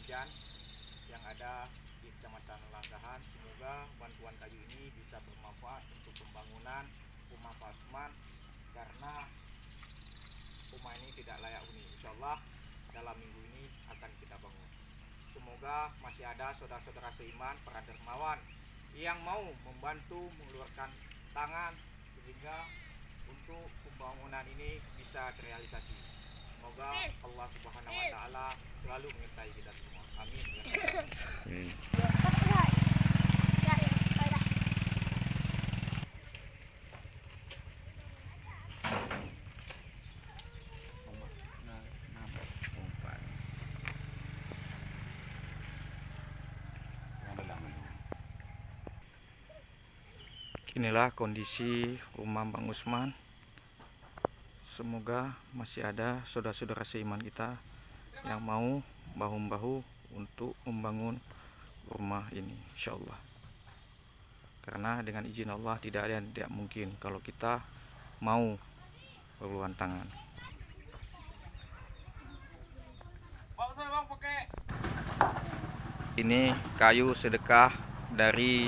Jan yang ada di Kecamatan Langgahan. Semoga bantuan kayu ini bisa bermanfaat untuk pembangunan rumah Pak Usman, karena rumah ini tidak layak huni. Insya Allah dalam minggu ini akan kita bangun. Semoga masih ada saudara-saudara seiman, para dermawan yang mau membantu mengeluarkan tangan sehingga untuk pembangunan ini bisa terrealisasi. Semoga Allah Subhanahu wa Ta'ala selalu menyertai kita semua. Amin ya. Inilah kondisi rumah Bang Usman. Semoga masih ada saudara-saudara seiman kita yang mau bahu-membahu untuk membangun rumah ini, insya Allah. Karena dengan izin Allah tidak ada yang tidak mungkin kalau kita mau beruluan tangan. Ini kayu sedekah dari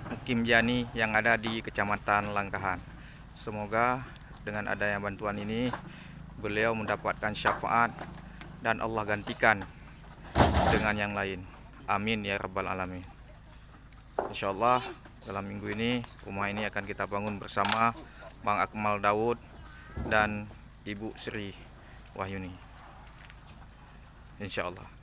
Mukim Jani yang ada di Kecamatan Langgahan. Semoga dengan adanya bantuan ini beliau mendapatkan syafaat dan Allah gantikan dengan yang lain. Amin ya rabbal alamin. Insyaallah dalam minggu ini rumah ini akan kita bangun bersama Bang Akmal Daud dan Ibu Sri Wahyuni. Insyaallah.